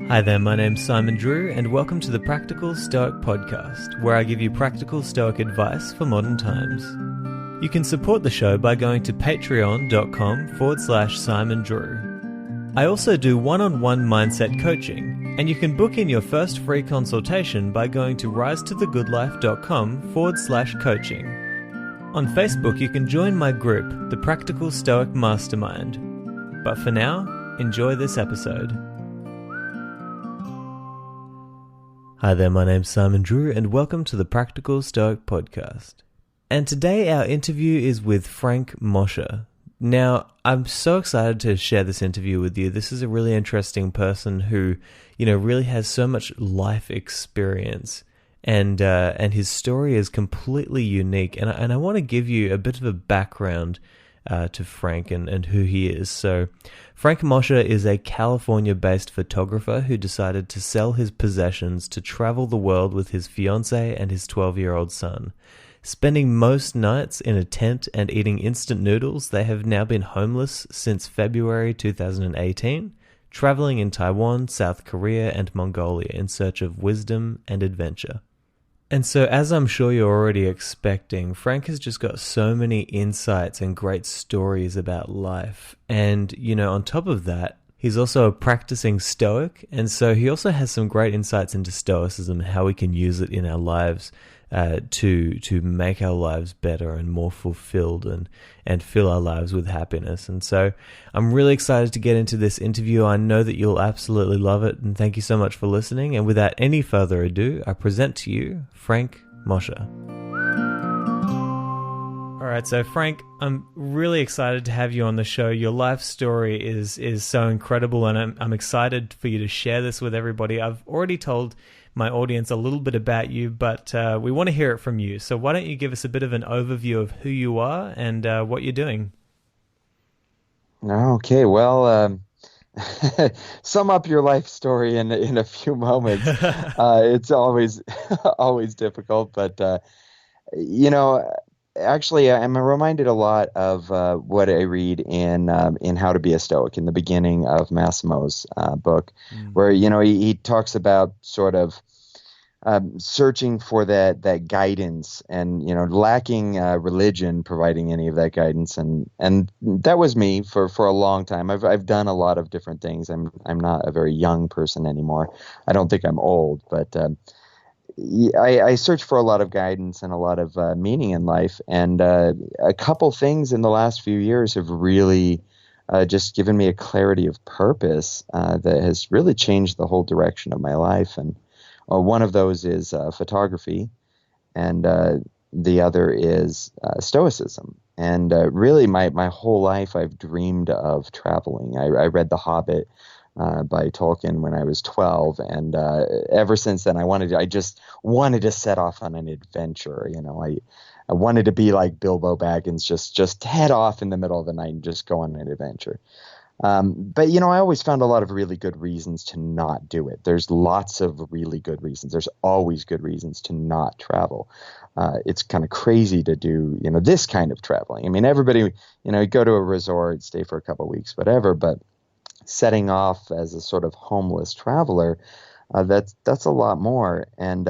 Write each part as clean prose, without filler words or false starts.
Hi there, my name's Simon Drew, and welcome to the Practical Stoic Podcast, where I give you practical Stoic advice for modern times. You can support the show by going to patreon.com/Simon Drew. I also do one-on-one mindset coaching, and you can book in your first free consultation by going to risetothegoodlife.com/coaching. On Facebook, you can join my group, the Practical Stoic Mastermind. But for now, enjoy this episode. Hi there, my name's Simon Drew, and welcome to the Practical Stoic Podcast. And today our interview is with Frank Mosher. Now, I'm so excited to share this interview with you. This is a really interesting person who, really has so much life experience, and his story is completely unique. And I want to give you a bit of a background to Frank and who he is. So, Frank Mosher is a California-based photographer who decided to sell his possessions to travel the world with his fiancée and his 12-year-old son. Spending most nights in a tent and eating instant noodles, they have now been homeless since February 2018, traveling in Taiwan, South Korea, and Mongolia in search of wisdom and adventure. And so, as I'm sure you're already expecting, Frank has just got so many insights and great stories about life. And, on top of that, he's also a practicing Stoic. And so he also has some great insights into Stoicism and how we can use it in our lives to make our lives better and more fulfilled and fill our lives with happiness. And so I'm really excited to get into this interview. I know that you'll absolutely love it, and thank you so much for listening. And without any further ado, I present to you Frank Mosher. All right, so Frank, I'm really excited to have you on the show. Your life story is so incredible, and I'm excited for you to share this with everybody. I've already told my audience a little bit about you, but we want to hear it from you. So why don't you give us a bit of an overview of who you are and what you're doing? Okay, well, sum up your life story in a few moments. It's always difficult, but actually, I'm reminded a lot of what I read in How to Be a Stoic in the beginning of Massimo's book, where he talks about sort of searching for that guidance, and lacking religion providing any of that guidance, and that was me for a long time. I've done a lot of different things. I'm not a very young person anymore. I don't think I'm old, but I search for a lot of guidance and a lot of meaning in life, and a couple things in the last few years have really just given me a clarity of purpose that has really changed the whole direction of my life. And one of those is photography, and the other is Stoicism. And really, my whole life I've dreamed of traveling. I read The Hobbit by Tolkien when I was 12, and ever since then I just wanted to set off on an adventure. I wanted to be like Bilbo Baggins, just head off in the middle of the night and just go on an adventure. But I always found a lot of really good reasons to not do it. There's lots of really good reasons. There's always good reasons to not travel. It's kind of crazy to do, this kind of traveling. I mean, everybody, go to a resort, stay for a couple of weeks, whatever, but setting off as a sort of homeless traveler, that's a lot more. And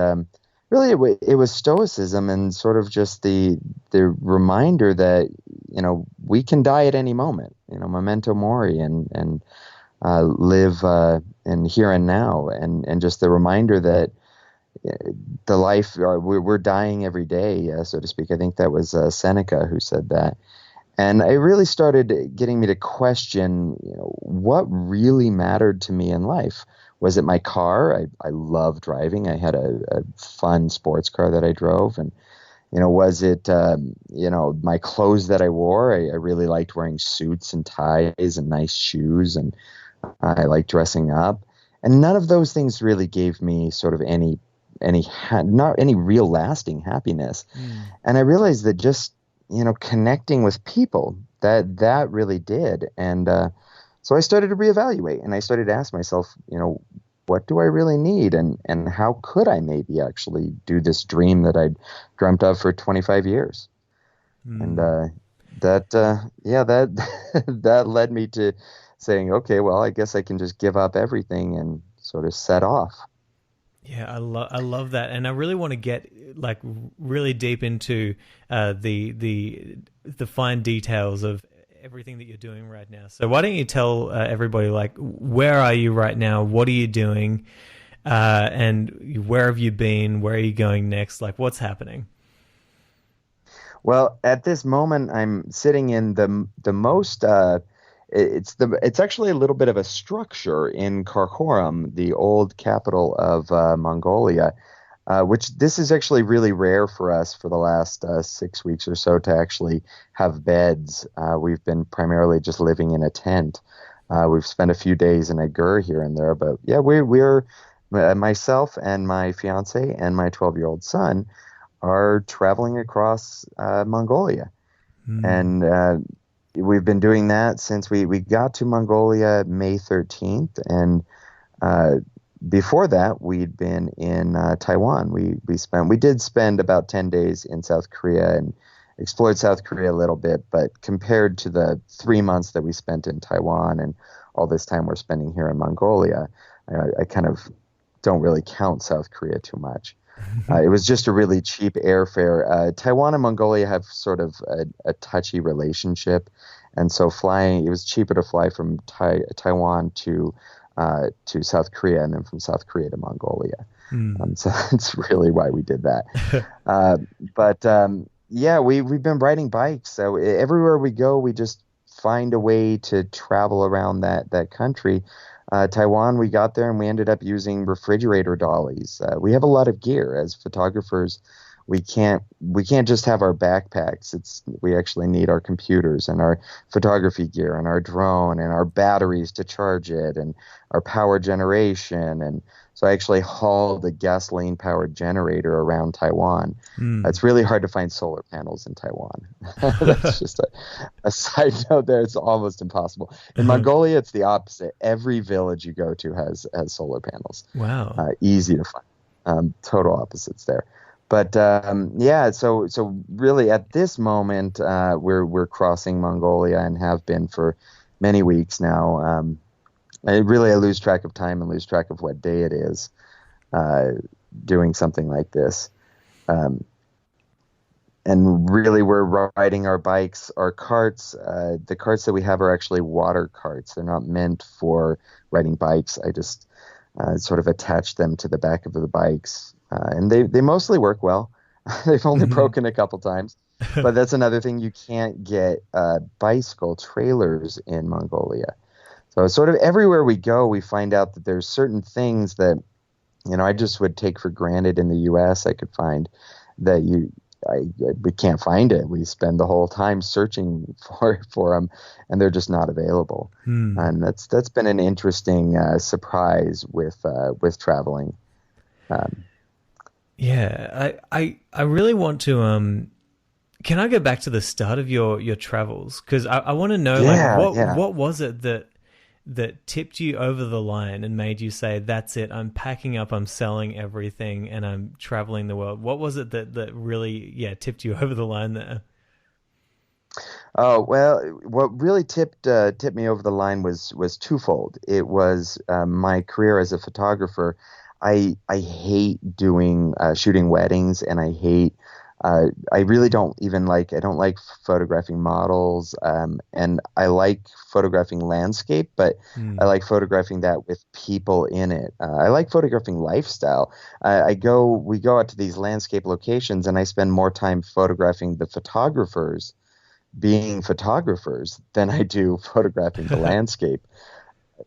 really, it was Stoicism and sort of just the reminder that we can die at any moment. Memento mori, and live in here and now, and just the reminder that the life we're dying every day, so to speak. I think that was Seneca who said that. And it really started getting me to question, what really mattered to me in life. Was it my car? I love driving. I had a fun sports car that I drove. And, was it, my clothes that I wore? I really liked wearing suits and ties and nice shoes, and I liked dressing up. And none of those things really gave me sort of not any real lasting happiness. And I realized that just, connecting with people, that really did. And so I started to reevaluate, and I started to ask myself, what do I really need? And how could I maybe actually do this dream that I'd dreamt of for 25 years? And that that led me to saying, okay, well, I guess I can just give up everything and sort of set off. Yeah, I love that, and I really want to get like really deep into the fine details of everything that you're doing right now. So why don't you tell everybody, like, where are you right now? What are you doing? And where have you been? Where are you going next? Like, what's happening? Well, at this moment, I'm sitting in the most. It's actually a little bit of a structure in Karakoram, the old capital of Mongolia, which this is actually really rare for us for the last 6 weeks or so to actually have beds. We've been primarily just living in a tent. We've spent a few days in a gur here and there, but yeah, we're myself and my fiance and my 12-year-old son are traveling across Mongolia. And we've been doing that since we got to Mongolia May 13th. And before that, we'd been in Taiwan. We did spend about 10 days in South Korea and explored South Korea a little bit. But compared to the 3 months that we spent in Taiwan and all this time we're spending here in Mongolia, I kind of don't really count South Korea too much. It was just a really cheap airfare. Taiwan and Mongolia have sort of a touchy relationship, and so it was cheaper to fly from Taiwan to South Korea, and then from South Korea to Mongolia. So that's really why we did that. Yeah, we've been riding bikes. So everywhere we go, we just find a way to travel around that country. Taiwan, we got there and we ended up using refrigerator dollies. We have a lot of gear as photographers. We can't just have our backpacks. We actually need our computers and our photography gear and our drone and our batteries to charge it and our power generation. And so I actually hauled a gasoline powered generator around Taiwan. It's really hard to find solar panels in Taiwan. That's just a side note there. It's almost impossible. In Mongolia, it's the opposite. Every village you go to has solar panels. Wow. Easy to find. Total opposites there. But yeah, so really at this moment, we're crossing Mongolia and have been for many weeks now. I lose track of time and lose track of what day it is doing something like this. And really, we're riding our bikes, our carts. The carts that we have are actually water carts. They're not meant for riding bikes. I just sort of attach them to the back of the bikes. And they mostly work well. They've only broken a couple times. But that's another thing. You can't get bicycle trailers in Mongolia. So sort of everywhere we go, we find out that there's certain things that, I just would take for granted in the U.S. I could find that we can't find it. We spend the whole time searching for them, and they're just not available. And that's been an interesting surprise with traveling. Yeah, I really want to. Can I go back to the start of your travels? Because I want to know, what was it that tipped you over the line and made you say, "That's it. I'm packing up. I'm selling everything, and I'm traveling the world." What was it that really, tipped you over the line there? Oh, well, what really tipped me over the line was twofold. It was my career as a photographer. I hate doing shooting weddings, and I really don't like photographing models, and I like photographing landscape, but I like photographing that with people in it. I like photographing lifestyle. We go out to these landscape locations, and I spend more time photographing the photographers being photographers than I do photographing the landscape.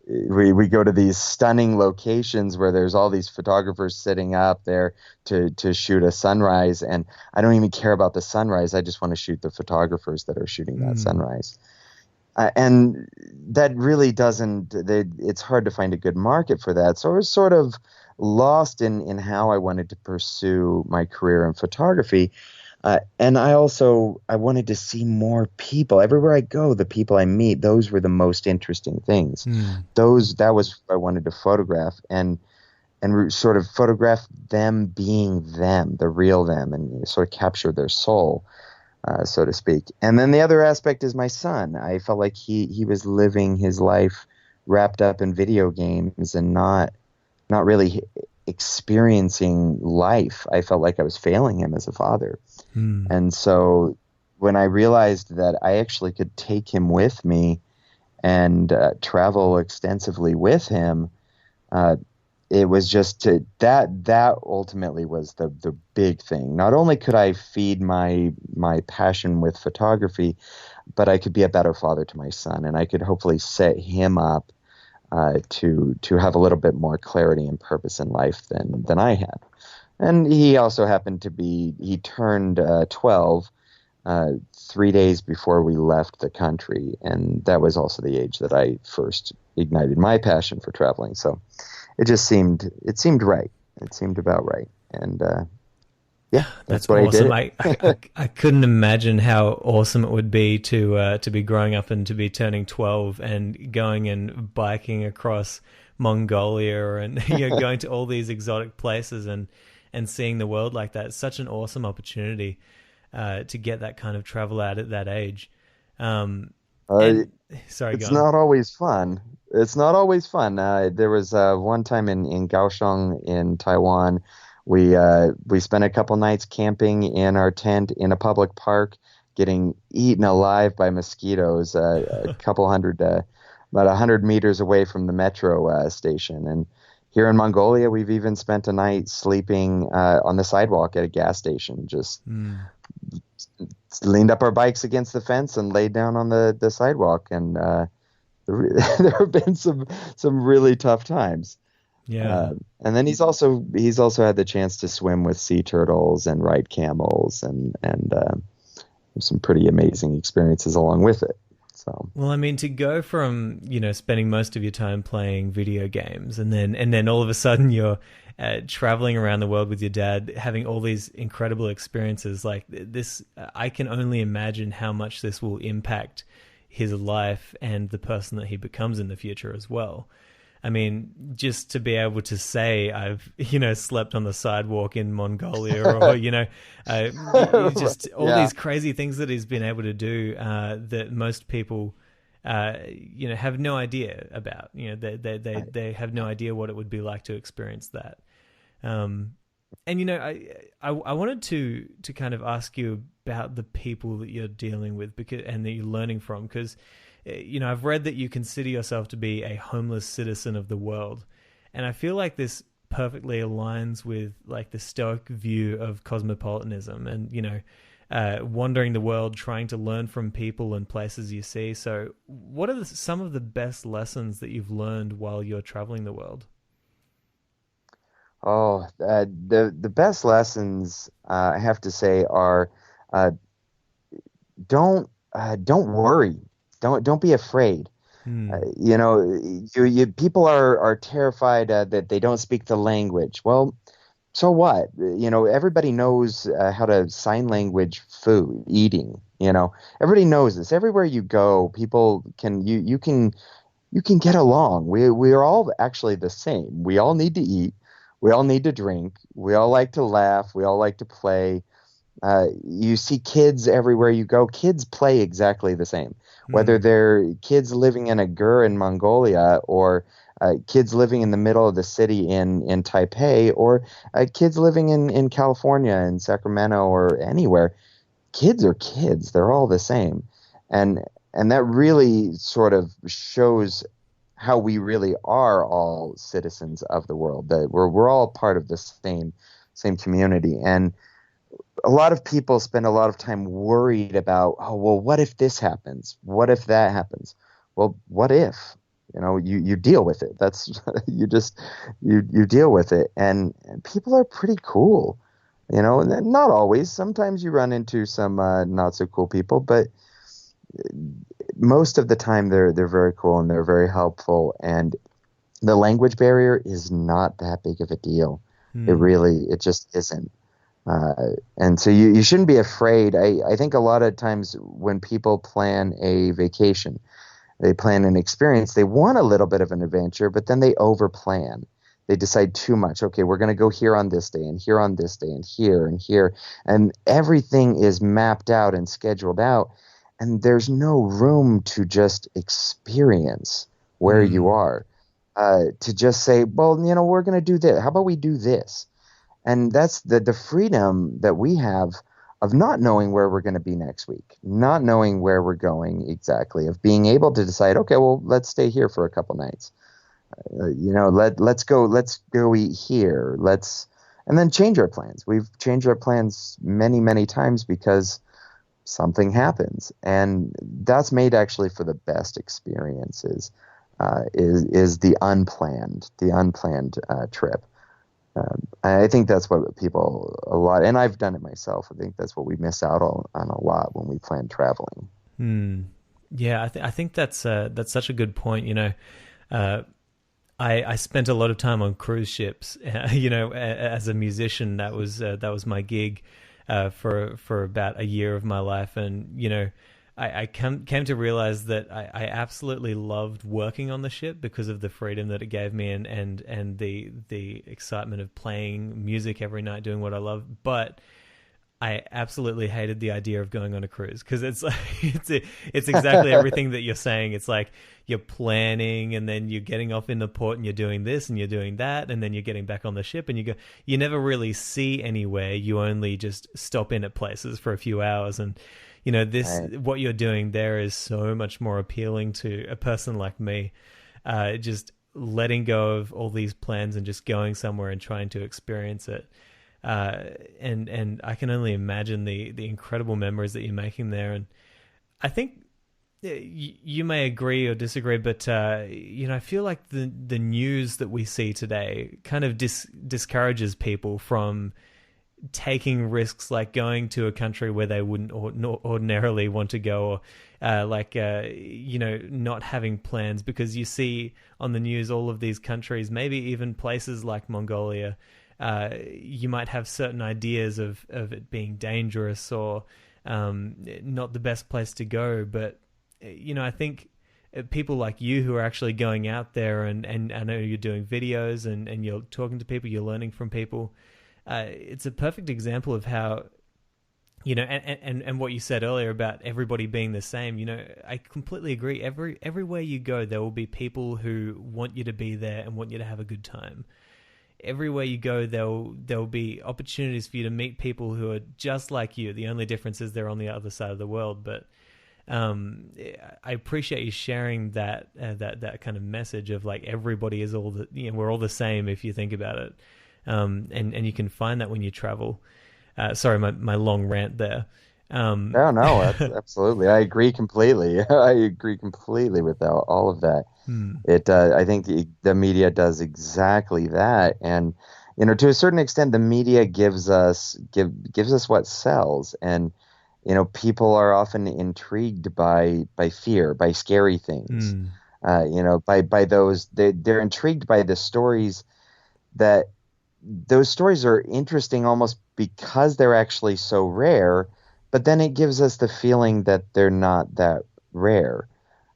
We go to these stunning locations where there's all these photographers sitting up there to shoot a sunrise, and I don't even care about the sunrise. I just want to shoot the photographers that are shooting that sunrise. And that really it's hard to find a good market for that. So I was sort of lost in how I wanted to pursue my career in photography. And I wanted to see more people. Everywhere I go, the people I meet, those were the most interesting things. That was what I wanted to photograph and sort of photograph them being them, the real them, and sort of capture their soul. so to speak. And then the other aspect is my son. I felt like he was living his life wrapped up in video games and not really experiencing life. I felt like I was failing him as a father. And so when I realized that I actually could take him with me and travel extensively with him, it was just that ultimately was the big thing. Not only could I feed my passion with photography, but I could be a better father to my son, and I could hopefully set him up to have a little bit more clarity and purpose in life than I had. And he also happened to be, he turned 12 3 days before we left the country, and that was also the age that I first ignited my passion for traveling. So it seemed right. It seemed about right. And yeah, that's what awesome. I did. I couldn't imagine how awesome it would be to be growing up and to be turning 12 and going and biking across Mongolia and going to all these exotic places and seeing the world like that. It's such an awesome opportunity to get that kind of travel out at that age. Sorry, it's not always fun. It's not always fun. There was one time in Kaohsiung in Taiwan, we spent a couple nights camping in our tent in a public park, getting eaten alive by mosquitoes. A couple hundred, about 100 meters away from the metro station. And here in Mongolia, we've even spent a night sleeping on the sidewalk at a gas station. Just leaned up our bikes against the fence and laid down on the sidewalk. And there have been some really tough times. Yeah. And then he's also had the chance to swim with sea turtles and ride camels and some pretty amazing experiences along with it. So, well, I mean, to go from, spending most of your time playing video games and then all of a sudden you're traveling around the world with your dad, having all these incredible experiences like this, I can only imagine how much this will impact his life and the person that he becomes in the future as well. I mean, just to be able to say I've, slept on the sidewalk in Mongolia or, just all these crazy things that he's been able to do that most people, have no idea about. They have no idea what it would be like to experience that. And, I wanted to kind of ask you about the people that you're dealing with and that you're learning from, because I've read that you consider yourself to be a homeless citizen of the world. And I feel like this perfectly aligns with like the Stoic view of cosmopolitanism and, wandering the world, trying to learn from people and places you see. So what are some of the best lessons that you've learned while you're traveling the world? Oh, the best lessons, I have to say are, don't worry. Don't be afraid. People are terrified that they don't speak the language. Well, so what? Everybody knows how to sign language food, eating. Everybody knows this. Everywhere you go, people can you can get along. We are all actually the same. We all need to eat. We all need to drink. We all like to laugh. We all like to play. You see kids everywhere you go. Kids play exactly the same. Whether they're kids living in a gur in Mongolia or kids living in the middle of the city in Taipei or kids living in California, in Sacramento or anywhere, kids are kids. They're all the same. And that really sort of shows how we really are all citizens of the world, that we're all part of the same community. And a lot of people spend a lot of time worried about, oh, well, what if this happens? What if that happens? Well, what if? You deal with it. That's you deal with it. And people are pretty cool, and not always. Sometimes you run into some not so cool people, but most of the time they're very cool and they're very helpful. And the language barrier is not that big of a deal. It just isn't. And so you shouldn't be afraid. I think a lot of times when people plan a vacation, they plan an experience, they want a little bit of an adventure, but then they overplan. they decide too much. Okay, we're going to go here on this day and here on this day and here, and everything is mapped out and scheduled out, and there's no room to just experience where you are, to just say, well, we're going to do this. How about we do this? And that's the freedom that we have of not knowing where we're going to be next week, not knowing where we're going exactly, of being able to decide, okay, well, let's stay here for a couple nights. Let's go eat here. And then change our plans. We've changed our plans many, many times because something happens, and that's made actually for the best experiences. Is the unplanned trip. I think that's what people a lot, and I've done it myself. I think that's what we miss out on a lot when we plan traveling. Yeah, I think that's such a good point. I spent a lot of time on cruise ships. As a musician, that was my gig for about a year of my life, and I came to realize that I absolutely loved working on the ship because of the freedom that it gave me and the excitement of playing music every night, doing what I love. But I absolutely hated the idea of going on a cruise because it's exactly everything that you're saying. It's like you're planning and then you're getting off in the port and you're doing this and you're doing that and then you're getting back on the ship and you never really see anywhere. You only just stop in at places for a few hours and. What you're doing there is so much more appealing to a person like me. Just letting go of all these plans and just going somewhere and trying to experience it. And I can only imagine the incredible memories that you're making there. And I think you may agree or disagree, but I feel like the news that we see today kind of discourages people from taking risks, like going to a country where they wouldn't ordinarily want to go, or not having plans, because you see on the news all of these countries, maybe even places like Mongolia, you might have certain ideas of it being dangerous or not the best place to go. But I think people like you who are actually going out there and I know you're doing videos and you're talking to people, you're learning from people. It's a perfect example of how, and what you said earlier about everybody being the same. I completely agree. Everywhere you go, there will be people who want you to be there and want you to have a good time. Everywhere you go, there'll be opportunities for you to meet people who are just like you. The only difference is they're on the other side of the world. But I appreciate you sharing that kind of message of like everybody is we're all the same if you think about it. And you can find that when you travel. Sorry, my long rant there. No, absolutely. I agree completely. I agree completely with all of that. I think the media does exactly that, and to a certain extent, the media gives us what sells, and people are often intrigued by fear, by scary things. By those they're intrigued by the stories that. Those stories are interesting almost because they're actually so rare, but then it gives us the feeling that they're not that rare,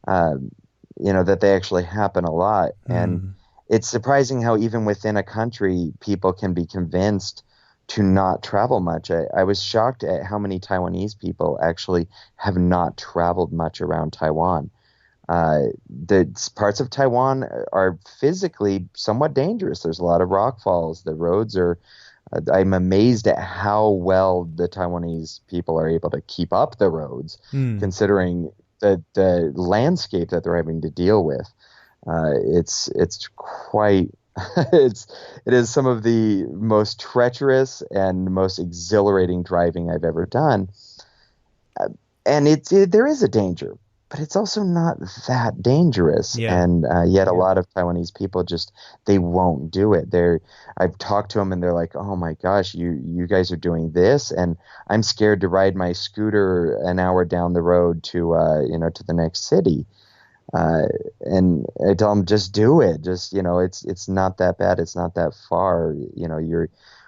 that they actually happen a lot. And it's surprising how even within a country, people can be convinced to not travel much. I was shocked at how many Taiwanese people actually have not traveled much around Taiwan. The parts of Taiwan are physically somewhat dangerous. There's a lot of rock falls. The roads are, I'm amazed at how well the Taiwanese people are able to keep up the roads, considering the landscape that they're having to deal with. It's quite, it is some of the most treacherous and most exhilarating driving I've ever done. And there is a danger. But it's also not that dangerous, and yet a lot of Taiwanese people they won't do it. I've talked to them, and they're like, "Oh my gosh, you guys are doing this, and I'm scared to ride my scooter an hour down the road to to the next city." And I tell them, just do it. It's not that bad. It's not that far.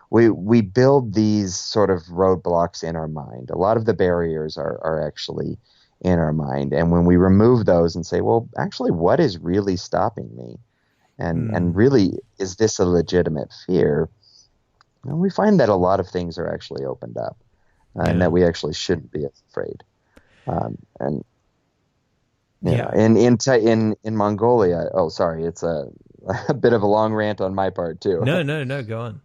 We build these sort of roadblocks in our mind. A lot of the barriers are actually in our mind. And when we remove those and say, well, actually, what is really stopping me? and really, is this a legitimate fear? And we find that a lot of things are actually opened up, and that we actually shouldn't be afraid. And you know, in Mongolia, oh, sorry, it's a bit of a long rant on my part too. No, go on.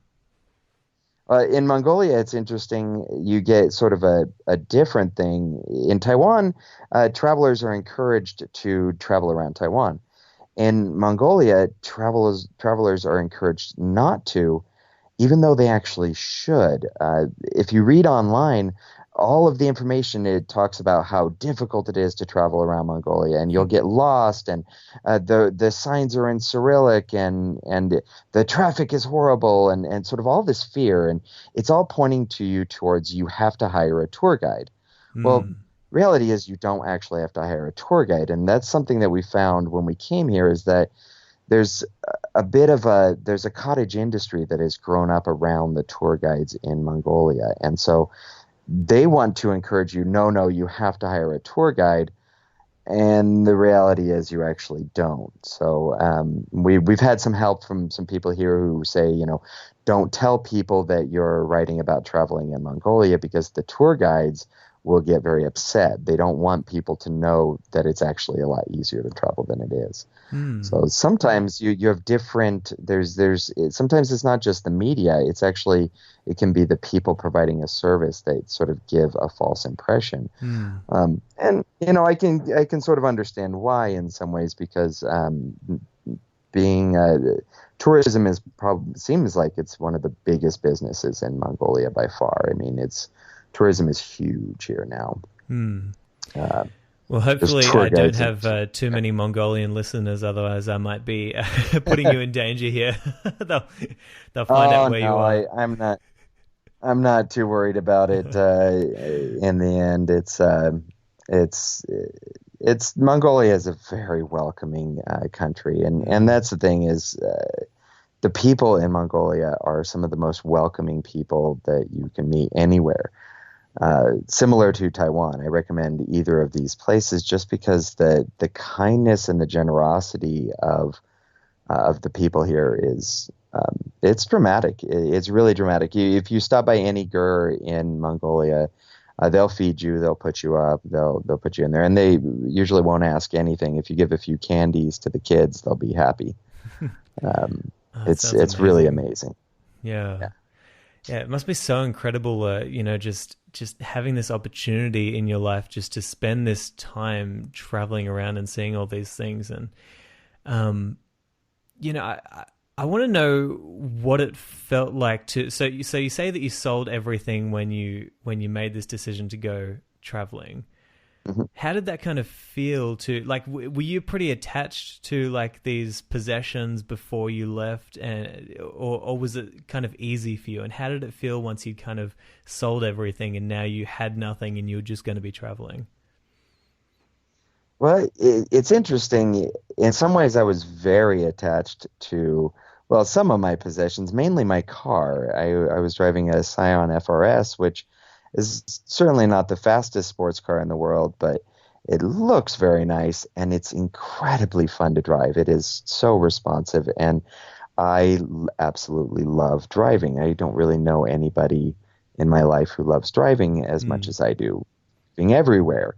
In Mongolia, it's interesting. You get sort of a different thing. In Taiwan, travelers are encouraged to travel around Taiwan. In Mongolia, travelers are encouraged not to, even though they actually should. If you read online, all of the information, it talks about how difficult it is to travel around Mongolia, and you'll get lost, and the signs are in Cyrillic, and the traffic is horrible, and sort of all this fear, and it's all pointing to you towards you have to hire a tour guide. Well, reality is you don't actually have to hire a tour guide, and that's something that we found when we came here, is that there's there's a cottage industry that has grown up around the tour guides in Mongolia, and so they want to encourage you, no, you have to hire a tour guide, and the reality is you actually don't. So we've had some help from some people here who say, don't tell people that you're writing about traveling in Mongolia, because the tour guides will get very upset. They don't want people to know that it's actually a lot easier to travel than it is. So sometimes you have different, sometimes it's not just the media, it can be the people providing a service that sort of give a false impression. And I can sort of understand why in some ways, because tourism seems like it's one of the biggest businesses in Mongolia by far. I mean, tourism is huge here now. Well, hopefully I don't have too many Mongolian listeners, otherwise I might be putting you in danger here. They'll find out where you are. I'm not too worried about it. In the end, it's Mongolia is a very welcoming country, and that's the thing is, the people in Mongolia are some of the most welcoming people that you can meet anywhere. Similar to Taiwan, I recommend either of these places just because the kindness and the generosity of the people here is it's dramatic. It's really dramatic. If you stop by any gur in Mongolia, they'll feed you, they'll put you up, they'll put you in there, and they usually won't ask anything. If you give a few candies to the kids, they'll be happy. It's really amazing. Yeah, it must be so incredible, just having this opportunity in your life just to spend this time traveling around and seeing all these things. And, I want to know what it felt like so you say that you sold everything when you made this decision to go traveling. Mm-hmm. How did that kind of feel were you pretty attached to these possessions before you left, or was it kind of easy for you? And how did it feel once you kind of sold everything and now you had nothing and you were just going to be traveling? Well, it's interesting. In some ways, I was very attached to, some of my possessions, mainly my car. I was driving a Scion FRS, which is certainly not the fastest sports car in the world, but it looks very nice, and it's incredibly fun to drive. It is so responsive, and I absolutely love driving. I don't really know anybody in my life who loves driving as much as I do. Being everywhere,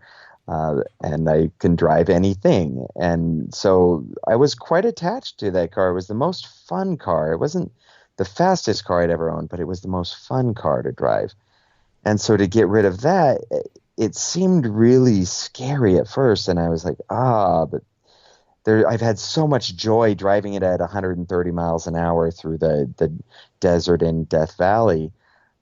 and I can drive anything. And so I was quite attached to that car. It was the most fun car. It wasn't the fastest car I'd ever owned, but it was the most fun car to drive. And so to get rid of that, it seemed really scary at first. And I was like, but I've had so much joy driving it at 130 miles an hour through the desert in Death Valley.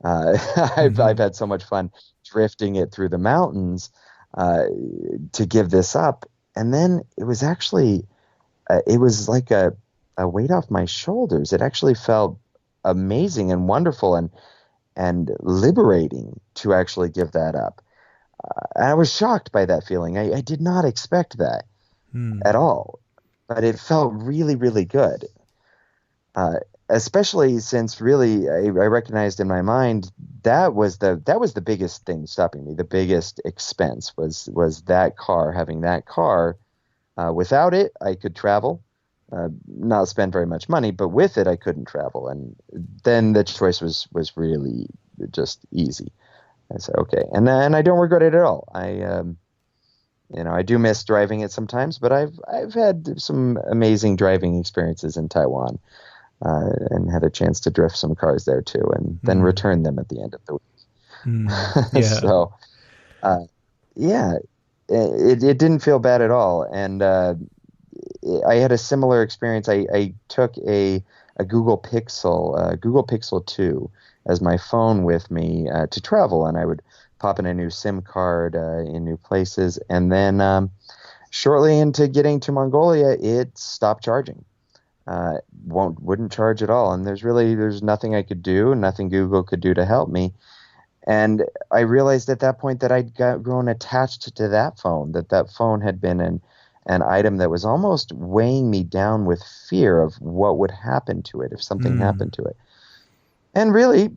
I've had so much fun drifting it through the mountains to give this up. And then it was actually, it was like a weight off my shoulders. It actually felt amazing and wonderful and liberating to actually give that up. I was shocked by that feeling. I did not expect that at all, but it felt really, really good. Especially since really I recognized in my mind that was the biggest thing stopping me. The biggest expense was that car, having that car. Without it, I could travel. not spend very much money, but with it I couldn't travel. And then the choice was really just easy. I said, okay, and I don't regret it at all. I do miss driving it sometimes, but I've had some amazing driving experiences in Taiwan, and had a chance to drift some cars there too, and then return them at the end of the week. Yeah. So, yeah, it didn't feel bad at all, and I had a similar experience. I took a Google Pixel 2 as my phone with me to travel, and I would pop in a new SIM card in new places, and then shortly into getting to Mongolia, it stopped charging. Wouldn't charge at all, and there's nothing I could do, nothing Google could do to help me. And I realized at that point that I'd grown attached to that phone, that phone had been an item that was almost weighing me down with fear of what would happen to it if something happened to it. And really,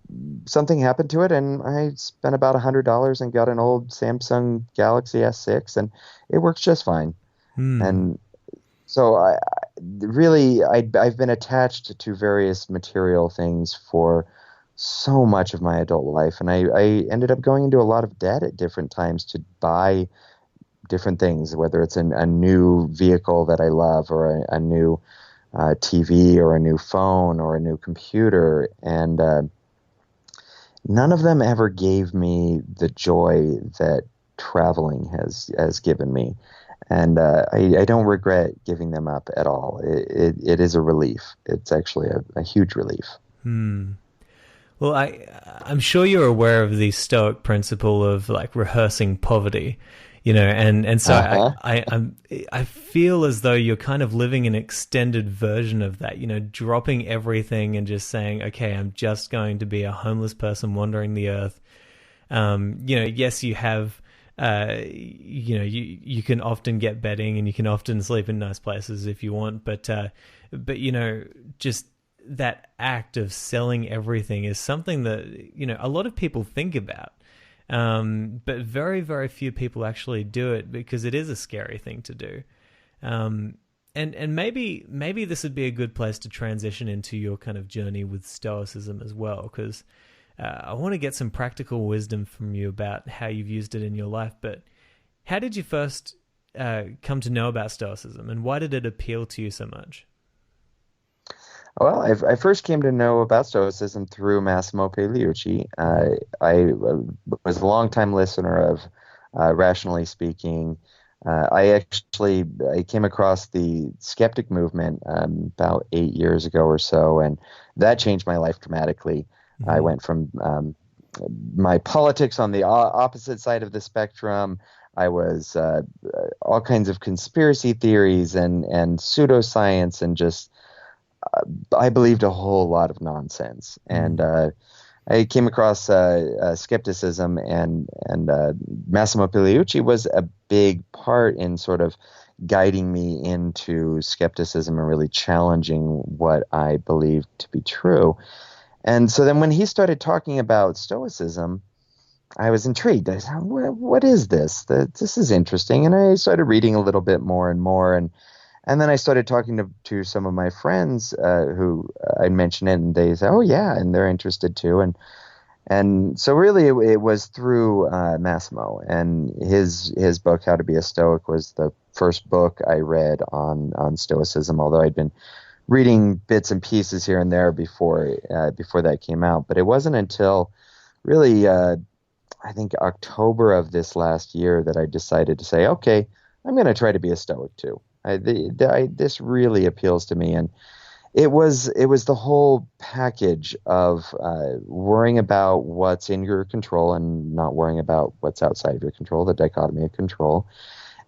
something happened to it, and I spent about $100 and got an old Samsung Galaxy S6, and it works just fine. And so I've been attached to various material things for so much of my adult life, and I ended up going into a lot of debt at different times to buy different things, whether it's a new vehicle that I love, or a new TV, or a new phone, or a new computer, and none of them ever gave me the joy that traveling has given me. And I don't regret giving them up at all. It is a relief. It's actually a huge relief. Well, I'm sure you're aware of the Stoic principle of like rehearsing poverty, and so I feel as though you're kind of living an extended version of that, dropping everything and just saying, okay, I'm just going to be a homeless person wandering the earth. Yes, you have. You can often get bedding and you can often sleep in nice places if you want, but just that act of selling everything is something that a lot of people think about, but very, very few people actually do it because it is a scary thing to do. And maybe this would be a good place to transition into your kind of journey with Stoicism as well, because I want to get some practical wisdom from you about how you've used it in your life. But how did you first come to know about Stoicism, and why did it appeal to you so much? Well, I first came to know about Stoicism through Massimo Pigliucci. I was a longtime listener of Rationally Speaking. I came across the skeptic movement about 8 years ago or so, and that changed my life dramatically. I went from my politics on the opposite side of the spectrum. I was all kinds of conspiracy theories and pseudoscience, and just I believed a whole lot of nonsense. And I came across skepticism, and Massimo Pigliucci was a big part in sort of guiding me into skepticism and really challenging what I believed to be true. And so then when he started talking about Stoicism, I was intrigued. I said, what is this? This is interesting. And I started reading a little bit more and more. And then I started talking to some of my friends who I mentioned it, and they said, oh, yeah, and they're interested too. And so really it was through Massimo, and his book, How to Be a Stoic, was the first book I read on Stoicism, although I'd been reading bits and pieces here and there before that came out. But it wasn't until really, I think October of this last year that I decided to say, okay, I'm going to try to be a Stoic too. This really appeals to me. And it was the whole package of worrying about what's in your control and not worrying about what's outside of your control, the dichotomy of control.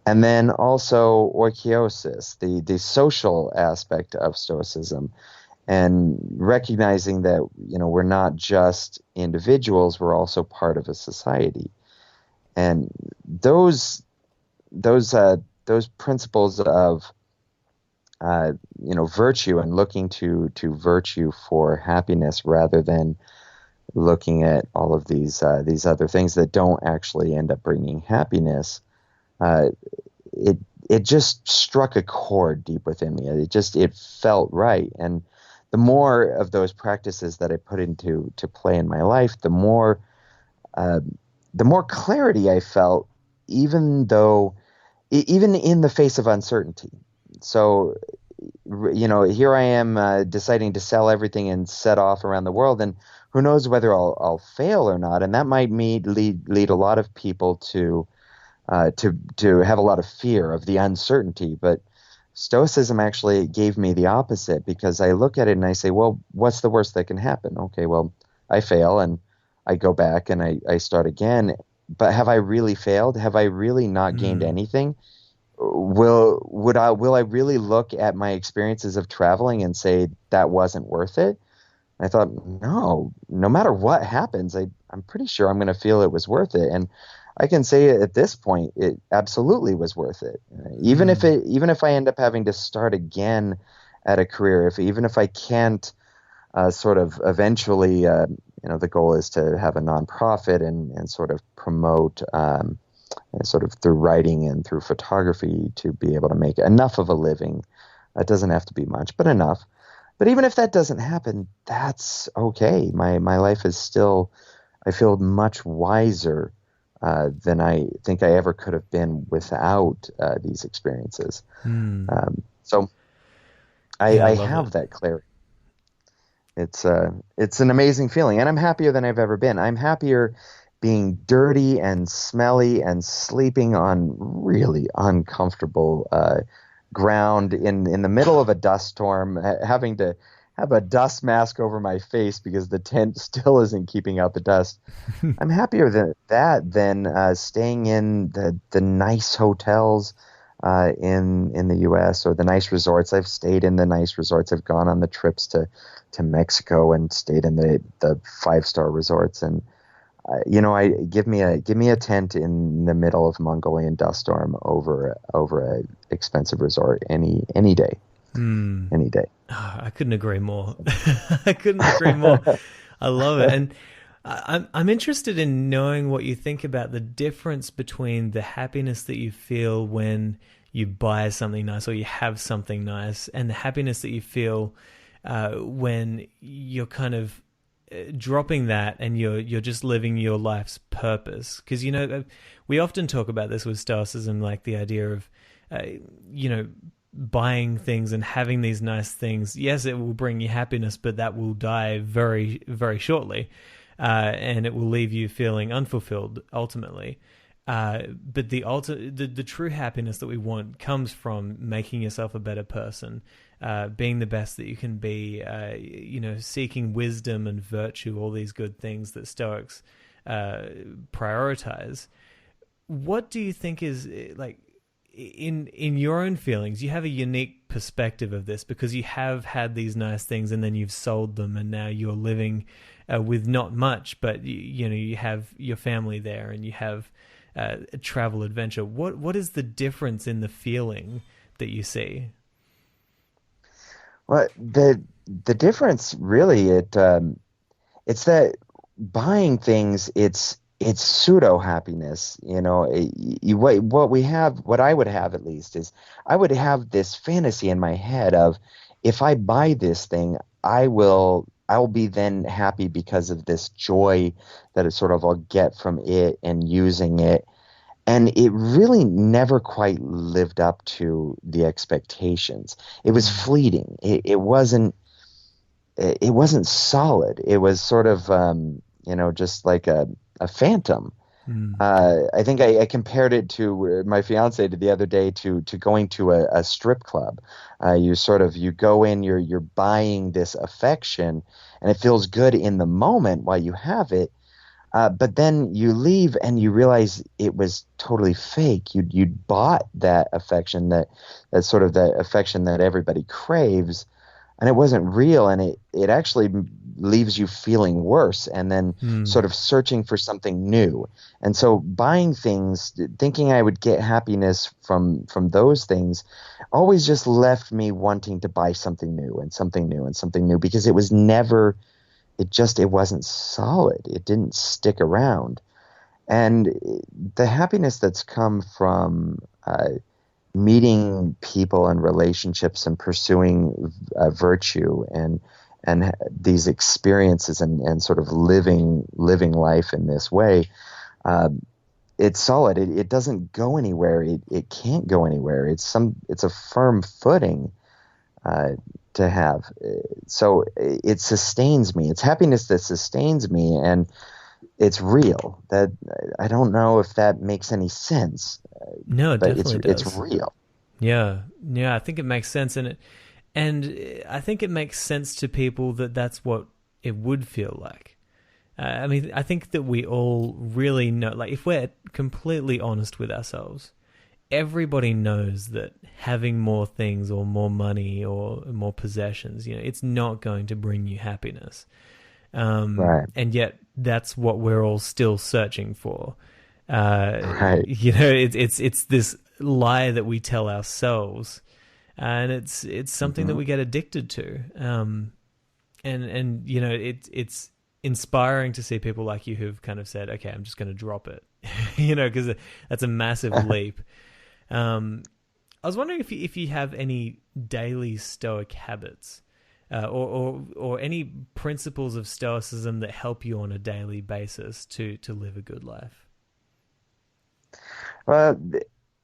And then also oikeiosis, the social aspect of Stoicism, and recognizing that we're not just individuals, we're also part of a society. And those principles of virtue, and looking to virtue for happiness rather than looking at all of these other things that don't actually end up bringing happiness, it just struck a chord deep within me. It felt right. And the more of those practices that I put into play in my life, the more clarity I felt, even in the face of uncertainty. So, here I am deciding to sell everything and set off around the world, and who knows whether I'll fail or not. And that might lead a lot of people to have a lot of fear of the uncertainty. But Stoicism actually gave me the opposite, because I look at it and I say, well, what's the worst that can happen? Okay, well, I fail and I go back and I start again. But have I really failed? Have I really not gained anything? Will I really look at my experiences of traveling and say that wasn't worth it? And I thought, no matter what happens, I'm pretty sure I'm going to feel it was worth it. And I can say at this point, it absolutely was worth it. Even if I end up having to start again at a career, even if I can't sort of eventually, the goal is to have a nonprofit and sort of promote sort of through writing and through photography to be able to make enough of a living. It doesn't have to be much, but enough. But even if that doesn't happen, that's okay. My life is still, I feel much wiser than I think I ever could have been without these experiences. So I have that clarity. It's an amazing feeling, and I'm happier than I've ever been. I'm happier being dirty and smelly and sleeping on really uncomfortable ground in the middle of a dust storm, having to have a dust mask over my face because the tent still isn't keeping out the dust. I'm happier than staying in the nice hotels in the U.S. or the nice resorts. I've stayed in the nice resorts. I've gone on the trips to Mexico and stayed in the 5-star resorts. And give me a tent in the middle of Mongolian dust storm over a expensive resort any day. Any day. Oh, I couldn't agree more. I couldn't agree more. I love it. And I'm interested in knowing what you think about the difference between the happiness that you feel when you buy something nice or you have something nice, and the happiness that you feel when you're kind of dropping that and you're just living your life's purpose. Because, we often talk about this with Stoicism, like the idea of, buying things and having these nice things. Yes, it will bring you happiness, but that will die very, very shortly. And it will leave you feeling unfulfilled ultimately. But the true happiness that we want comes from making yourself a better person, being the best that you can be, seeking wisdom and virtue, all these good things that Stoics prioritize. What do you think is like in your own feelings? You have a unique perspective of this because you have had these nice things and then you've sold them, and now you're living with not much, but you have your family there and you have a travel adventure. What is the difference in the feeling that you see? Well, the difference really, it's that buying things, it's pseudo happiness. What I would have at least is I would have this fantasy in my head of, if I buy this thing, I'll be then happy because of this joy that I'll get from it and using it. And it really never quite lived up to the expectations. It was fleeting. It wasn't solid. It was sort of, just like a phantom. I think I compared it to my fiance the other day to going to a strip club. You go in, you're buying this affection, and it feels good in the moment while you have it. But then you leave and you realize it was totally fake. You'd bought that affection, that sort of that affection that everybody craves, and it wasn't real, and it actually leaves you feeling worse and then sort of searching for something new. And so buying things, thinking I would get happiness from those things, always just left me wanting to buy something new and something new and something new, because it was never, it wasn't solid. It didn't stick around. And the happiness that's come from meeting people and relationships and pursuing virtue and these experiences and sort of living life in this way, it's solid. It doesn't go anywhere. It can't go anywhere. It's a firm footing to have. So it sustains me. It's happiness that sustains me, and it's real. That I don't know if that makes any sense. No, it but definitely does. It's real. Yeah, I think it makes sense, and I think it makes sense to people that that's what it would feel like. I mean, I think that we all really know, like, if we're completely honest with ourselves, everybody knows that having more things or more money or more possessions, it's not going to bring you happiness. Right. And yet that's what we're all still searching for. Right. It's this lie that we tell ourselves, and it's something that we get addicted to. It's inspiring to see people like you who've kind of said, okay, I'm just going to drop it, because that's a massive leap. I was wondering if you have any daily Stoic habits, or any principles of Stoicism that help you on a daily basis to live a good life. Well,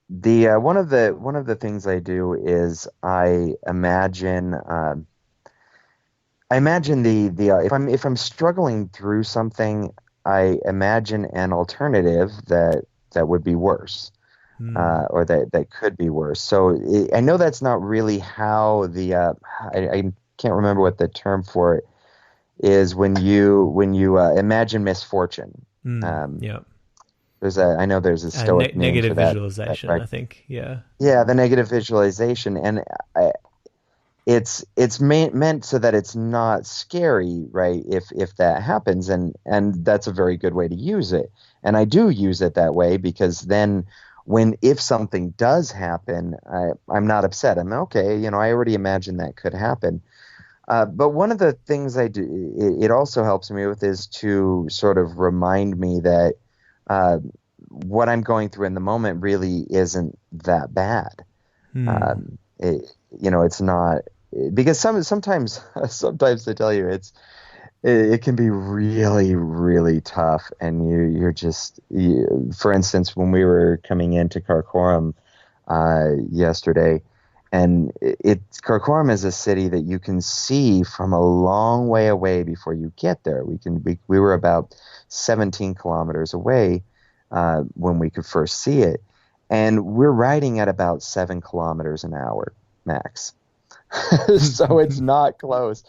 the one of the things I do is I imagine if I'm struggling through something, I imagine an alternative that would be worse. Or that could be worse. So I know that's not really how I can't remember what the term for it is when you imagine misfortune. Yeah. I know there's a Stoic name negative for that. visualization, I think. Yeah. Yeah, the negative visualization, and it's meant so that it's not scary, right? If that happens, and that's a very good way to use it. And I do use it that way because then if something does happen, I'm not upset. I'm okay. I already imagined that could happen. But one of the things I do, it also helps me with, is to sort of remind me that what I'm going through in the moment really isn't that bad. It's not, because sometimes I tell you, it can be really, really tough, and you're just, for instance, when we were coming into Karakoram yesterday, and Karakoram is a city that you can see from a long way away before you get there. We were about 17 kilometers away when we could first see it, and we're riding at about 7 kilometers an hour max. So it's not close,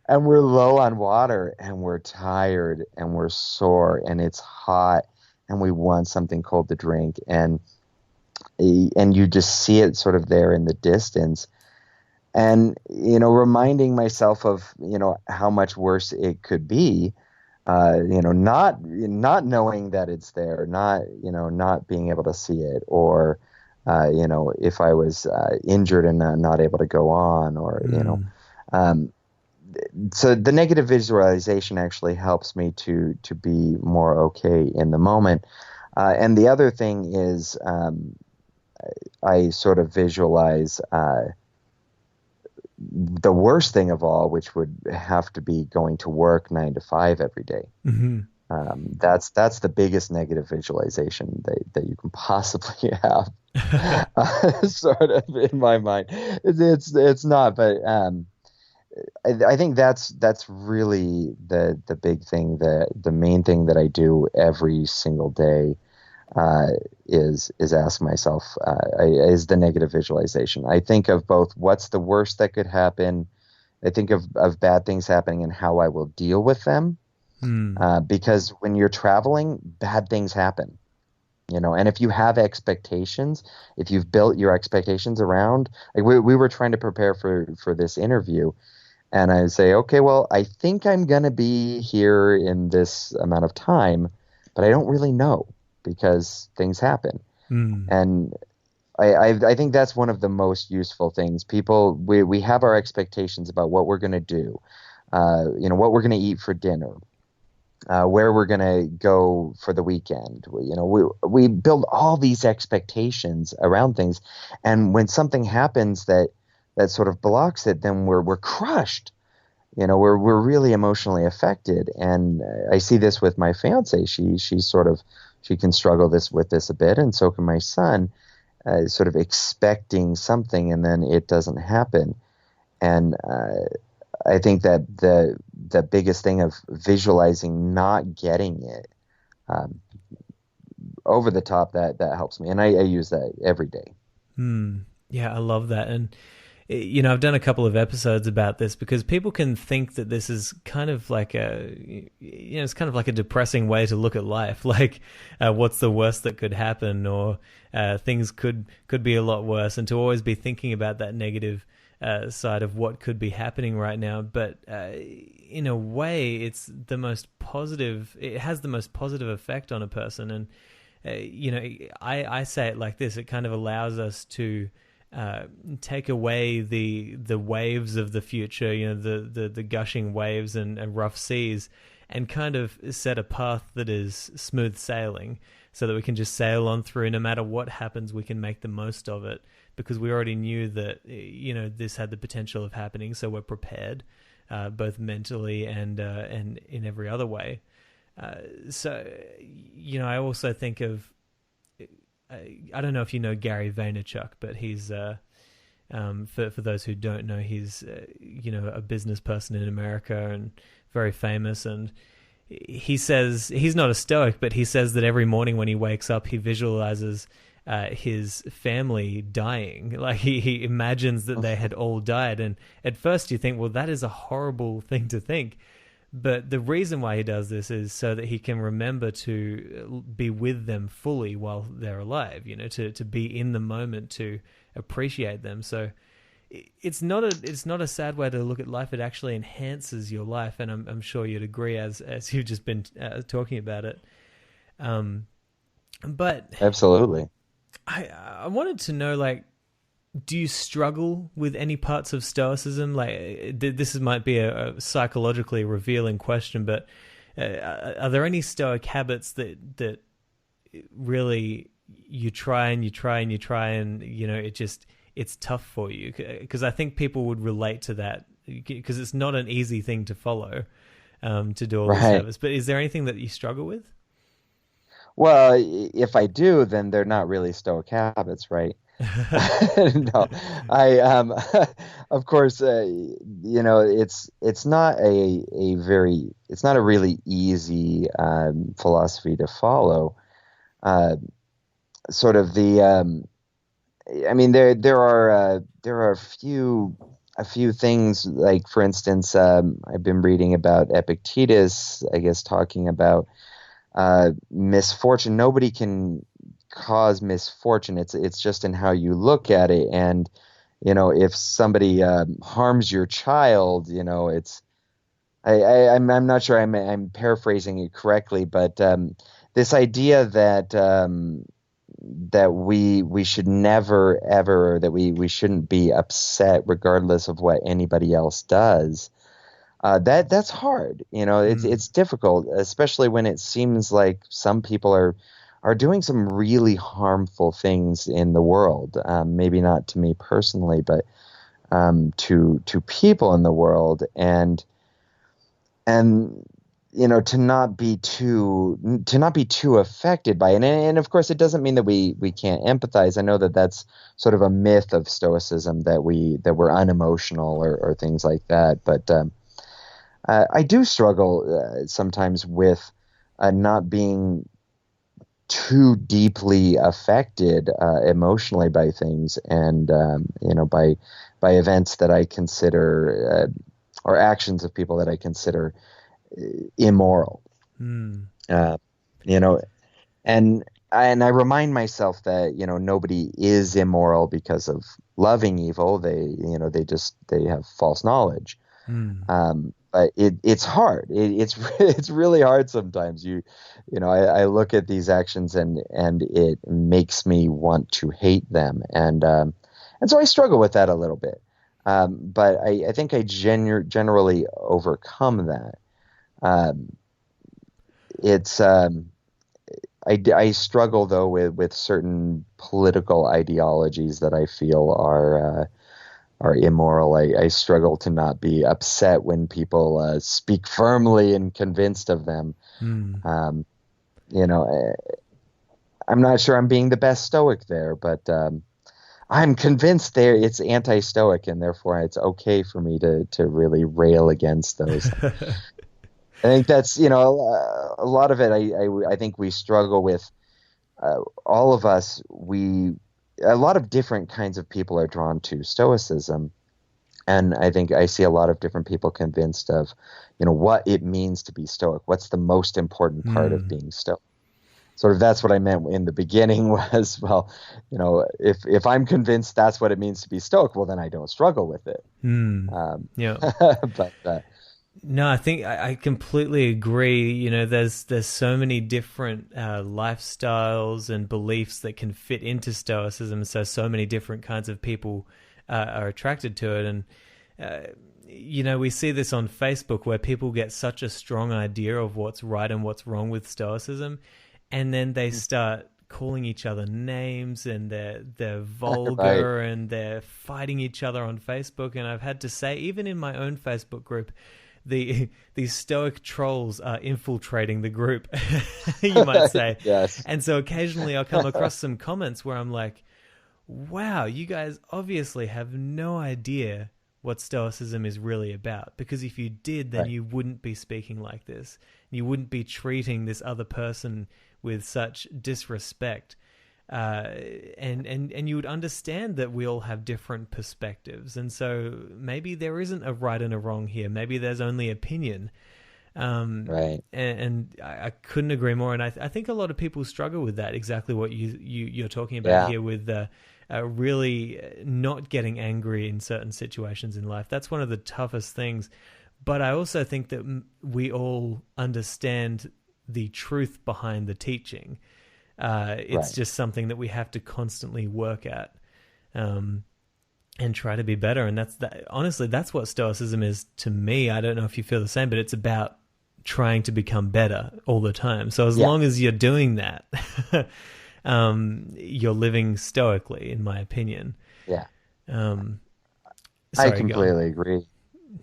and we're low on water, and we're tired, and we're sore, and it's hot, and we want something cold to drink, and you just see it sort of there in the distance, and reminding myself of how much worse it could be, not knowing that it's there, not being able to see it, or if I was injured and not able to go on, or so the negative visualization actually helps me to be more okay in the moment. And the other thing is, I sort of visualize the worst thing of all, which would have to be going to work 9 to 5 every day. Mm-hmm. That's the biggest negative visualization that you can possibly have, sort of, in my mind. It's not, but I think that's really the big thing, the main thing that I do every single day is ask myself, is the negative visualization. I think of both what's the worst that could happen. I think of bad things happening and how I will deal with them. Because when you're traveling, bad things happen, and if you have expectations, if you've built your expectations around, like we were trying to prepare for this interview, and I say, okay, well, I think I'm going to be here in this amount of time, but I don't really know because things happen. And I think that's one of the most useful things. People, we have our expectations about what we're going to do, what we're going to eat for dinner. where we're going to go for the weekend. We build all these expectations around things, and when something happens that sort of blocks it, then we're crushed. We're really emotionally affected, and I see this with my fiance. She can struggle with this a bit, and so can my son. Sort of expecting something, and then it doesn't happen, and I think that the biggest thing of visualizing not getting it over the top, that helps me, and I use that every day. Yeah, I love that. And I've done a couple of episodes about this because people can think that this is kind of like it's kind of like a depressing way to look at life. Like, what's the worst that could happen, or things could be a lot worse, and to always be thinking about that negative side of what could be happening right now. But in a way, it's the most positive. It has the most positive effect on a person, and I say it like this: it kind of allows us to take away the waves of the future, the gushing waves and rough seas, and kind of set a path that is smooth sailing, so that we can just sail on through. No matter what happens, we can make the most of it, because we already knew that this had the potential of happening, so we're prepared, both mentally and in every other way. So I also think of, I don't know if you know Gary Vaynerchuk, but he's for those who don't know, he's a business person in America and very famous. And he says he's not a Stoic, but he says that every morning when he wakes up, he visualizes his family dying. Like he imagines that they had all died. And at first you think, well, that is a horrible thing to think. But the reason why he does this is so that he can remember to be with them fully while they're alive, to be in the moment, to appreciate them. So it's not a sad way to look at life. It actually enhances your life, and I'm sure you'd agree as you've just been talking about it. But Absolutely. I wanted to know, like, do you struggle with any parts of Stoicism? Like, this might be a psychologically revealing question, but are there any Stoic habits that really you try and it's tough for you? Because I think people would relate to that, because it's not an easy thing to follow, to do all this habits. But is there anything that you struggle with? Well, if I do, then they're not really Stoic habits, right? No, of course, it's not a really easy philosophy to follow. Sort of the, I mean, there are a few things, like, for instance, I've been reading about Epictetus, I guess, talking about misfortune. Nobody can cause misfortune. It's just in how you look at it. And if somebody harms your child, it's I'm not sure I'm paraphrasing it correctly, but this idea that that we should never ever, that we shouldn't be upset regardless of what anybody else does. That's hard. It's difficult, especially when it seems like some people are doing some really harmful things in the world. Maybe not to me personally, but to people in the world, and to not be too affected by it. And of course, it doesn't mean that we can't empathize. I know that that's sort of a myth of Stoicism, that we're unemotional or things like that. But I do struggle sometimes with not being too deeply affected emotionally by things, and by events that I consider or actions of people that I consider immoral. And I remind myself that nobody is immoral because of loving evil. They have false knowledge. But it's hard. It's really hard sometimes. I look at these actions and it makes me want to hate them, and so I struggle with that a little bit. But I think I generally overcome that. it's I struggle though with certain political ideologies that I feel are immoral. I struggle to not be upset when people speak firmly and convinced of them. You know, I'm not sure I'm being the best Stoic there, but I'm convinced there it's anti-Stoic, and therefore it's okay for me to really rail against those. I think that's, you know, a lot of it. I think we struggle with, all of us. A lot of different kinds of people are drawn to Stoicism, and I think I see a lot of different people convinced of, you know, what it means to be Stoic. What's the most important part of being Stoic? Sort of that's what I meant in the beginning was, well, you know, if I'm convinced that's what it means to be Stoic, well, then I don't struggle with it. Yeah. But no, I think I completely agree. You know, there's so many different lifestyles and beliefs that can fit into Stoicism. So many different kinds of people are attracted to it. And, you know, we see this on Facebook where people get such a strong idea of what's right and what's wrong with Stoicism. And then they start calling each other names, and they're vulgar, right, and they're fighting each other on Facebook. And I've had to say, even in my own Facebook group, these Stoic trolls are infiltrating the group, you might say. Yes. And so occasionally I'll come across some comments where I'm like, wow, you guys obviously have no idea what Stoicism is really about, because if you did, then you wouldn't be speaking like this. You wouldn't be treating this other person with such disrespect, and you would understand that we all have different perspectives, and so maybe there isn't a right and a wrong here. Maybe there's only opinion. Right. And I couldn't agree more. And I think a lot of people struggle with that. Exactly what you're talking about here with really not getting angry in certain situations in life. That's one of the toughest things. But I also think that we all understand the truth behind the teaching. It's just something that we have to constantly work at and try to be better. And honestly, that's what Stoicism is to me. I don't know if you feel the same, but it's about trying to become better all the time. So as long as you're doing that, you're living stoically, in my opinion. Yeah. I completely agree.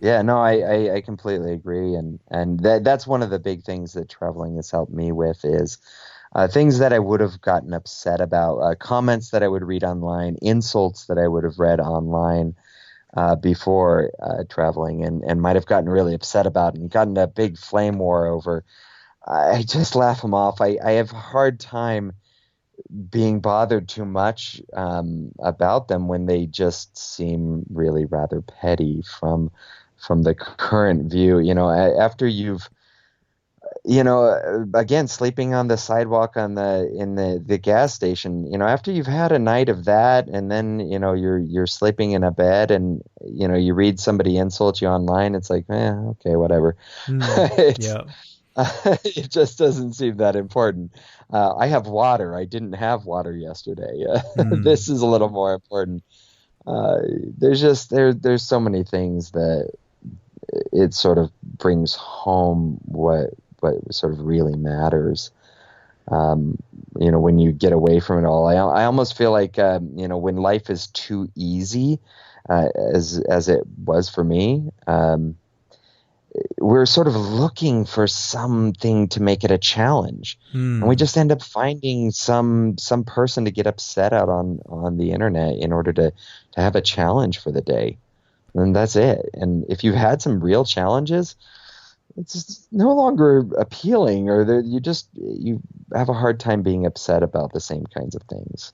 Yeah, no, I completely agree. And that's one of the big things that traveling has helped me with is things that I would have gotten upset about, comments that I would read online, insults that I would have read online before traveling and might have gotten really upset about and gotten a big flame war over. I just laugh them off. I have a hard time being bothered too much about them when they just seem really rather petty from the current view. You know, after you've, you know, again, sleeping on the sidewalk in the gas station, you know, after you've had a night of that, and then, you know, you're sleeping in a bed, and, you know, you read somebody insult you online, it's like, okay, whatever. It just doesn't seem that important. I have water. I didn't have water yesterday. This is a little more important. There's so many things that it sort of brings home what sort of really matters. You know, when you get away from it all, I almost feel like, you know, when life is too easy, as it was for me, we're sort of looking for something to make it a challenge, and we just end up finding some person to get upset out on the internet in order to have a challenge for the day, and that's it. And if you've had some real challenges, it's no longer appealing, or you have a hard time being upset about the same kinds of things.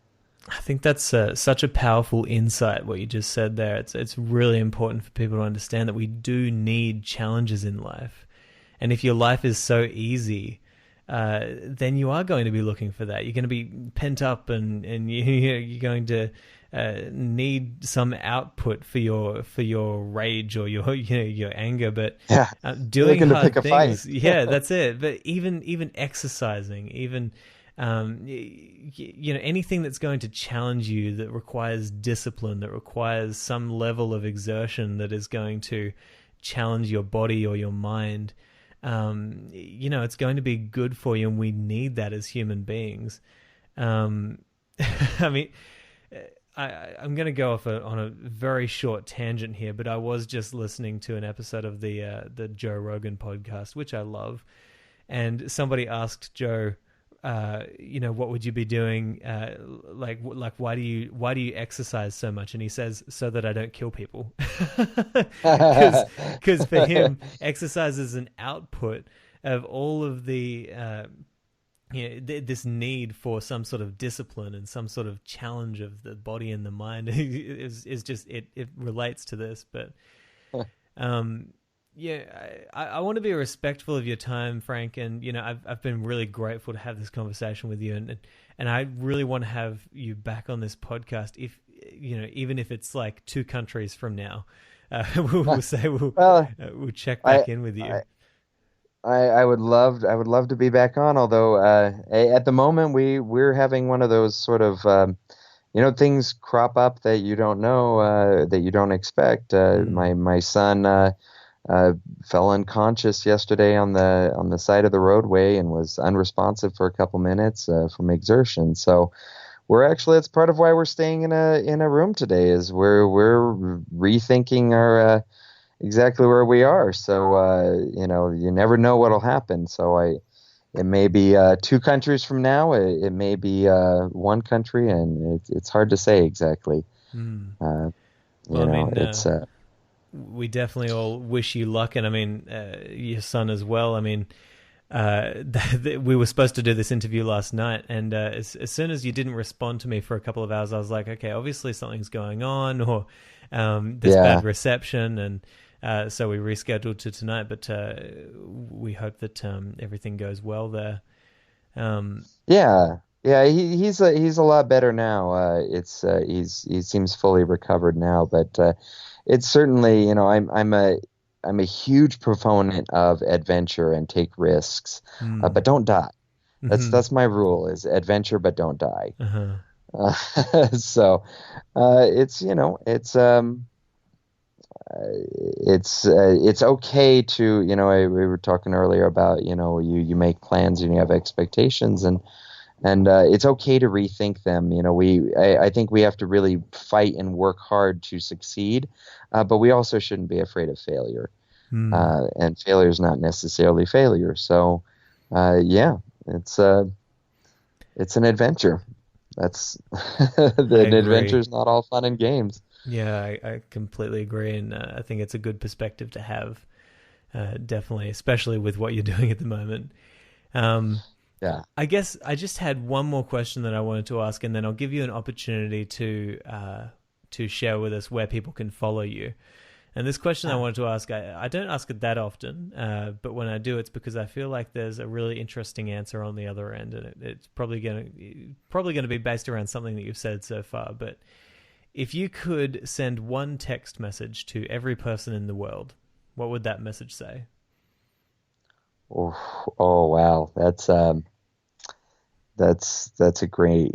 I think that's such a powerful insight, what you just said there. It's really important for people to understand that we do need challenges in life. And if your life is so easy, then you are going to be looking for that. You're going to be pent up, and you're going to need some output for your rage or your anger. But doing hard things, that's it. But even exercising, even you know, anything that's going to challenge you, that requires discipline, that requires some level of exertion, that is going to challenge your body or your mind, it's going to be good for you, and we need that as human beings. I mean, I'm going to go off on a very short tangent here, but I was just listening to an episode of the Joe Rogan podcast, which I love, and somebody asked Joe, what would you be doing? Like why do you exercise so much? And he says, so that I don't kill people, because for him, exercise is an output of all of the this need for some sort of discipline and some sort of challenge of the body and the mind is just it relates to this. But I want to be respectful of your time, Frank, and I've been really grateful to have this conversation with you, and I really want to have you back on this podcast, if even if it's like 2 countries from now. We'll check back in with you. I would love to be back on, although at the moment we're having one of those sort of things crop up that you don't know, that you don't expect. My son fell unconscious yesterday on the side of the roadway and was unresponsive for a couple minutes from exertion. So it's part of why we're staying in a room today, is we're rethinking our exactly where we are. So, you never know what'll happen. So it may be 2 countries from now. It may be 1 country, and it's hard to say exactly. We definitely all wish you luck. And I mean, your son as well. I mean, we were supposed to do this interview last night, and as soon as you didn't respond to me for a couple of hours, I was like, okay, obviously something's going on, or there's bad reception, and so we rescheduled to tonight, but we hope that everything goes well there. He's a lot better now. He seems fully recovered now, but it's certainly, I'm a huge proponent of adventure and take risks, but don't die. That's my rule: is adventure but don't die. So it's okay to, we were talking earlier about, you make plans and you have expectations, and it's okay to rethink them. I think we have to really fight and work hard to succeed, but we also shouldn't be afraid of failure. And failure is not necessarily failure. So, it's an adventure. That's an adventure is not all fun and games. Yeah, I completely agree, and I think it's a good perspective to have, definitely, especially with what you're doing at the moment. I guess I just had one more question that I wanted to ask, and then I'll give you an opportunity to share with us where people can follow you. And this question I wanted to ask, I don't ask it that often, but when I do, it's because I feel like there's a really interesting answer on the other end, and it's probably going to be based around something that you've said so far. But if you could send one text message to every person in the world, what would that message say? Oh wow, that's a great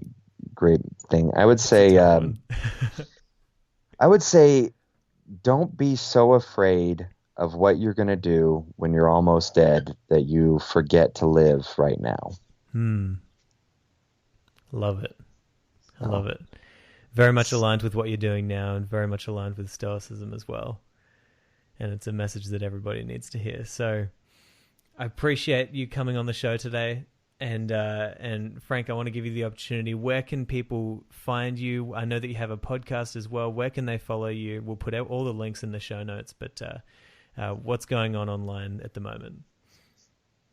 thing. I would say, don't be so afraid of what you're going to do when you're almost dead that you forget to live right now. Love it. I love it. Very much aligned with what you're doing now, and very much aligned with Stoicism as well. And it's a message that everybody needs to hear. So I appreciate you coming on the show today. And Frank, I want to give you the opportunity. Where can people find you? I know that you have a podcast as well. Where can they follow you? We'll put out all the links in the show notes, but what's going on online at the moment?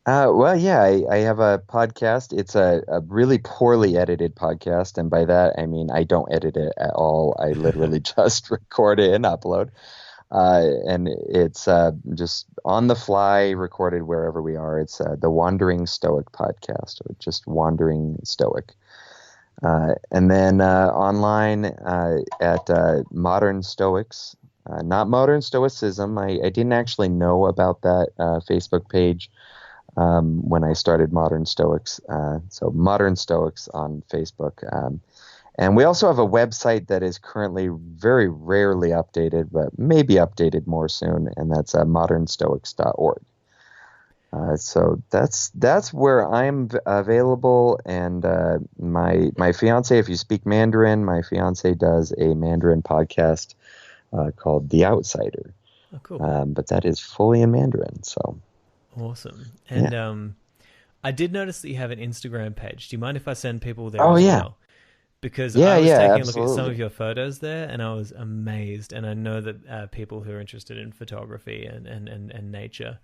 I have a podcast. It's a really poorly edited podcast, and by that I mean I don't edit it at all. I literally just record it and upload. And it's just on the fly, recorded wherever we are. It's the Wandering Stoic Podcast, or just Wandering Stoic. And then online at Modern Stoics, not Modern Stoicism. I didn't actually know about that Facebook page when I started Modern Stoics. So Modern Stoics on Facebook. And we also have a website that is currently very rarely updated, but maybe updated more soon, and that's modernstoics.org. So that's where I'm available, and my fiance, if you speak Mandarin, my fiance does a Mandarin podcast called The Outsider. Oh, cool. But that is fully in Mandarin. So Awesome. And yeah. I did notice that you have an Instagram page. Do you mind if I send people there Oh as yeah, well? Because I yeah, was yeah, taking a look at some of absolutely. your photos there, and I was amazed. And I know that people who are interested in photography and nature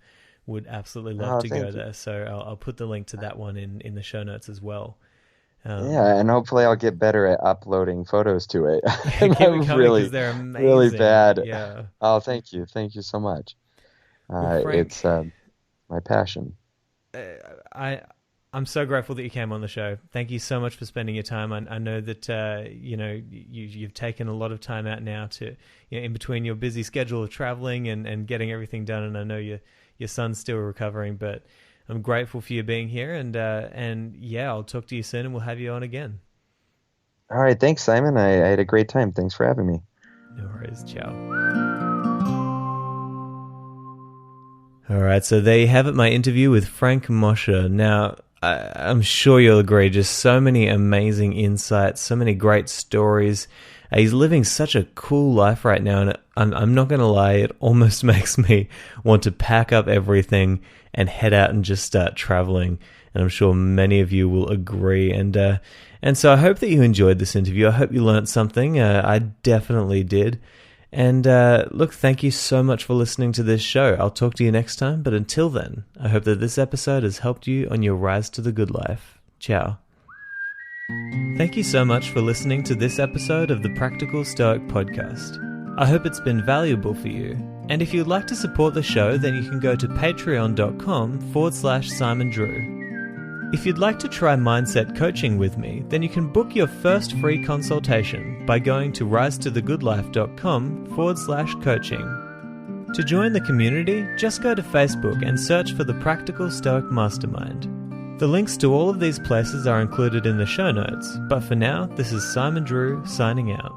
would absolutely love Oh, to go thank you. there. So I'll put the link to that one in the show notes as well. Um, Yeah, and hopefully I'll get better at uploading photos to it. yeah, keep it I'm coming because really, they're really amazing. bad. Yeah. Oh, thank you so much. Well, Frank, It's my passion. uh, I I'm so grateful that you came on the show. Thank you so much for spending your time. I know that you've taken a lot of time out now to in between your busy schedule of traveling and getting everything done. And I know your son's still recovering, but I'm grateful for you being here. And yeah, I'll talk to you soon, and we'll have you on again. All right, thanks, Simon. I had a great time. Thanks for having me. No worries. Ciao. All right, so there you have it, my interview with Frank Mosher. Now, I'm sure you'll agree, just so many amazing insights, so many great stories. He's living such a cool life right now, and I'm not going to lie, it almost makes me want to pack up everything and head out and just start traveling. And I'm sure many of you will agree. And so I hope that you enjoyed this interview. I hope you learned something. I definitely did. And look, thank you so much for listening to this show. I'll talk to you next time, but until then, I hope that this episode has helped you on your rise to the good life. Ciao. Thank you so much for listening to this episode of the Practical Stoic Podcast. I hope it's been valuable for you. And if you'd like to support the show, then you can go to patreon.com/Simon Drew. If you'd like to try mindset coaching with me, then you can book your first free consultation by going to risetothegoodlife.com/coaching. To join the community, just go to Facebook and search for the Practical Stoic Mastermind. The links to all of these places are included in the show notes, but for now, this is Simon Drew signing out.